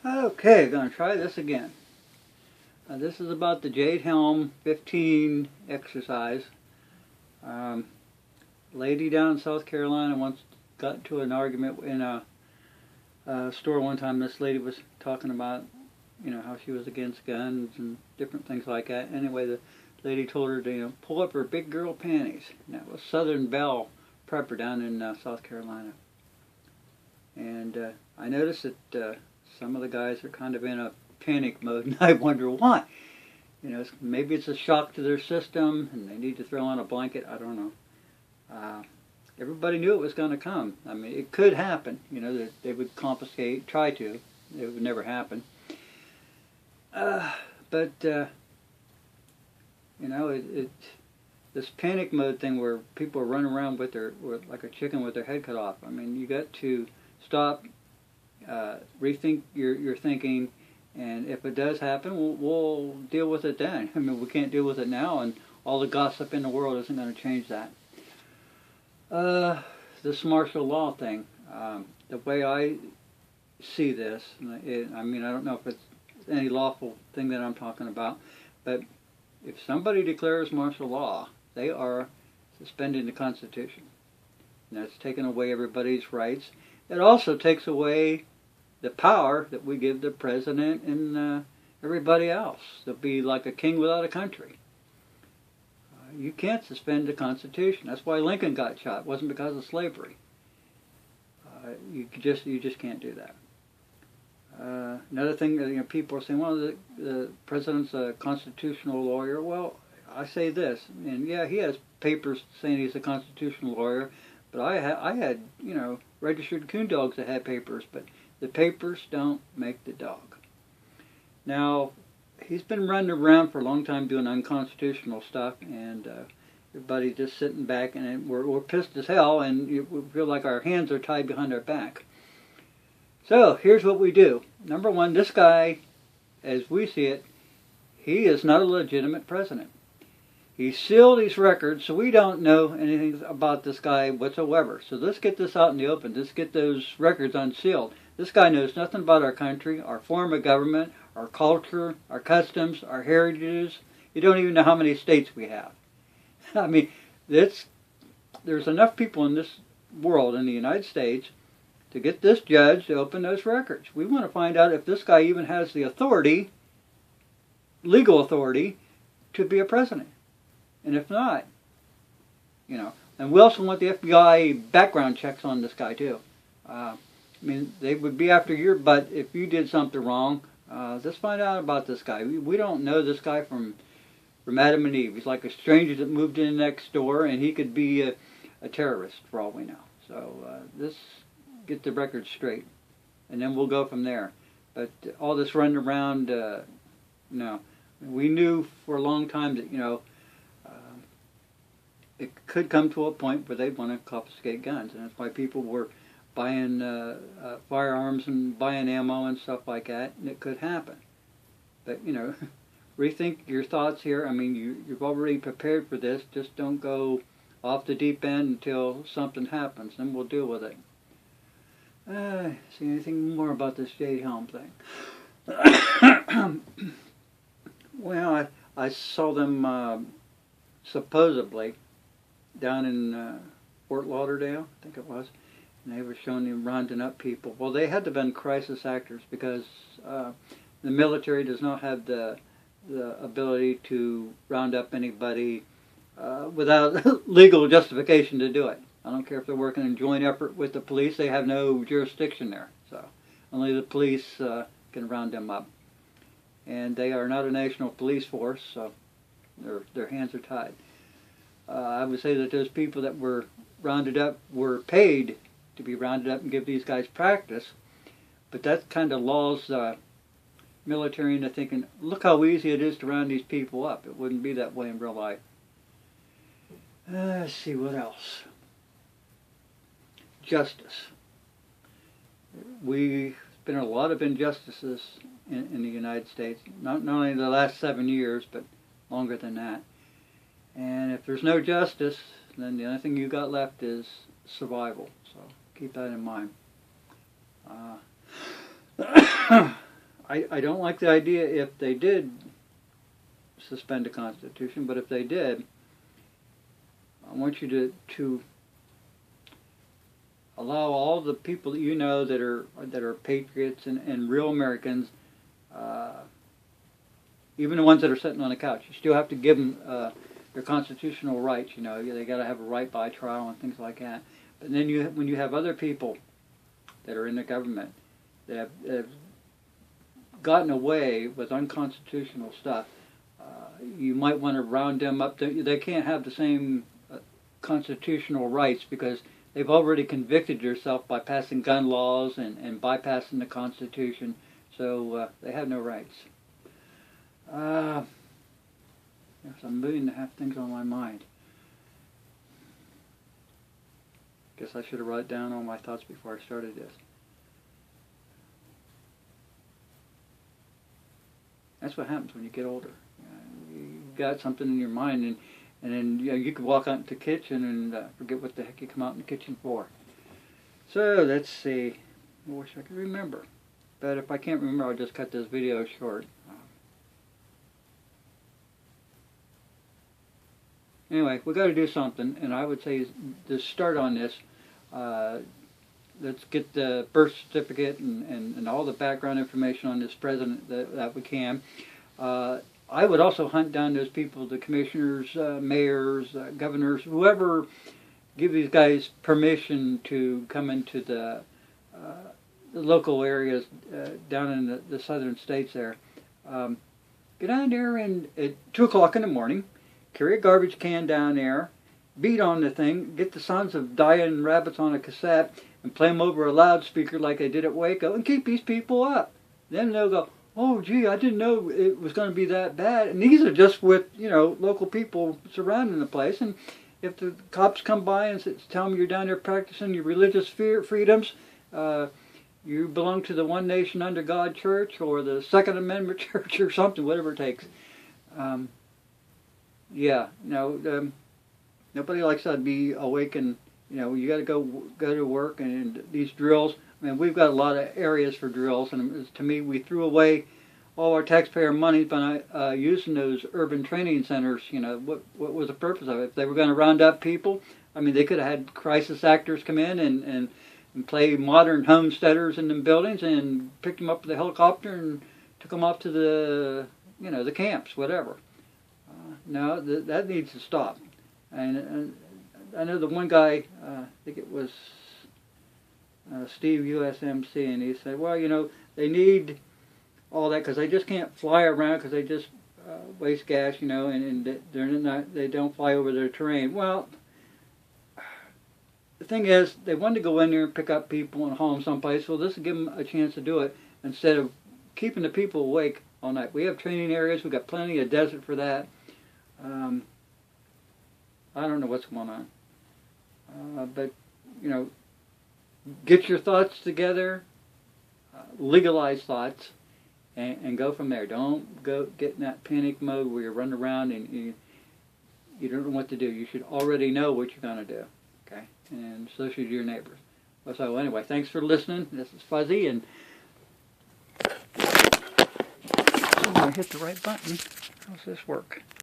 Okay, gonna try this again. This is about the Jade helm 15 exercise. Um, Lady down in South Carolina once got into an argument in a store one time. This lady was talking about, how she was against guns and different things like that. Anyway, the lady told her to, pull up her big girl panties. And that was Southern Belle Prepper down in South Carolina. And I noticed that some of the guys are kind of in a panic mode, and I wonder why. Maybe it's a shock to their system, and they need to throw on a blanket. I don't know. Everybody knew it was going to come. I mean, it could happen. That they would confiscate, try to. It would never happen. But this panic mode thing where people are running around with like a chicken with their head cut off. I mean, you got to stop, rethink your thinking, and if it does happen, we'll deal with it then. I mean, we can't deal with it now, and all the gossip in the world isn't going to change that. This martial law thing, the way I see this, I don't know if it's any lawful thing that I'm talking about, but if somebody declares martial law, they are suspending the Constitution. And that's taking away everybody's rights. It also takes away the power that we give the president and everybody else. They'll be like a king without a country. You can't suspend the Constitution. That's why Lincoln got shot. It wasn't because of slavery. You just can't do that. Another thing, people are saying, well, the president's a constitutional lawyer. Well, I say this, and yeah, he has papers saying he's a constitutional lawyer, but I had registered coon dogs that had papers, but the papers don't make the dog. Now, he's been running around for a long time doing unconstitutional stuff, and everybody's just sitting back, and we're pissed as hell, and we feel like our hands are tied behind our back. So, here's what we do. Number one, this guy, as we see it, he is not a legitimate president. He sealed these records, so we don't know anything about this guy whatsoever. So let's get this out in the open. Let's get those records unsealed. This guy knows nothing about our country, our form of government, our culture, our customs, our heritages. You don't even know how many states we have. I mean, there's enough people in this world, in the United States, to get this judge to open those records. We want to find out if this guy even has the authority, legal authority, to be a president. And if not, and we also want the FBI background checks on this guy too. They would be after your butt if you did something wrong. Let's find out about this guy. We don't know this guy from Adam and Eve. He's like a stranger that moved in next door, and he could be a terrorist for all we know. So let's get the record straight, and then we'll go from there. But all this running around, no. We knew for a long time that, it could come to a point where they'd want to confiscate guns, and that's why people were buying firearms and buying ammo and stuff like that, and it could happen. But, rethink your thoughts here. I mean, you've already prepared for this. Just don't go off the deep end until something happens, and we'll deal with it. See anything more about this Jade helm thing? Well, I saw them supposedly down in Fort Lauderdale, I think it was, and they were showing them rounding up people. Well, they had to have been crisis actors because the military does not have the ability to round up anybody without legal justification to do it. I don't care if they're working in joint effort with the police, they have no jurisdiction there. So only the police can round them up. And they are not a national police force, so their hands are tied. I would say that those people that were rounded up were paid to be rounded up and give these guys practice, but that kind of lulls military into thinking, look how easy it is to round these people up. It wouldn't be that way in real life. Let's see what else. Justice. We've been a lot of injustices in the United States, not only in the last 7 years, but longer than that. And if there's no justice, then the only thing you got left is survival. So keep that in mind. I don't like the idea if they did suspend the Constitution, but if they did, I want you to allow all the people that you know that are patriots and real Americans, even the ones that are sitting on the couch, you still have to give them their constitutional rights. You know, they got to have a right by trial and things like that. But then when you have other people that are in the government that have gotten away with unconstitutional stuff, you might want to round them up. They can't have the same constitutional rights because they've already convicted yourself by passing gun laws and bypassing the Constitution, so they have no rights. There's 1.5 million things on my mind. Guess I should have wrote down all my thoughts before I started this. That's what happens when you get older. You've got something in your mind, and then you could walk out into the kitchen and forget what the heck you come out in the kitchen for. So let's see. I wish I could remember, but if I can't remember, I'll just cut this video short. Anyway, we got to do something, and I would say to start on this. Let's get the birth certificate and all the background information on this president that we can. I would also hunt down those people, the commissioners, mayors, governors, whoever give these guys permission to come into the local areas down in the southern states there. Get down there and at 2 o'clock in the morning, carry a garbage can down there, beat on the thing, get the sounds of dying rabbits on a cassette, and play them over a loudspeaker like they did at Waco, and keep these people up. Then they'll go, oh, gee, I didn't know it was going to be that bad. And these are just with, local people surrounding the place. And if the cops come by and tell them you're down there practicing your religious freedoms, you belong to the One Nation Under God Church or the Second Amendment Church or something, whatever it takes. Nobody likes to be awake and, you got to go to work and these drills. I mean, we've got a lot of areas for drills, and to me, we threw away all our taxpayer money by using those urban training centers. What was the purpose of it? If they were going to round up people, I mean, they could have had crisis actors come in and play modern homesteaders in them buildings and picked them up with a helicopter and took them off to the camps, whatever. No, that needs to stop. And I know the one guy, I think it was Steve USMC, and he said, well, they need all that because they just can't fly around because they just waste gas, and they don't fly over their terrain. Well, the thing is, they wanted to go in there and pick up people and haul them someplace. Well, this will give them a chance to do it instead of keeping the people awake all night. We have training areas. We've got plenty of desert for that. I don't know what's going on. But, get your thoughts together, legalize thoughts, and go from there. Don't get in that panic mode where you're running around and you don't know what to do. You should already know what you're going to do, okay? And so should your neighbors. Well, so anyway, thanks for listening. This is Fuzzy, and I hit the right button. How's this work?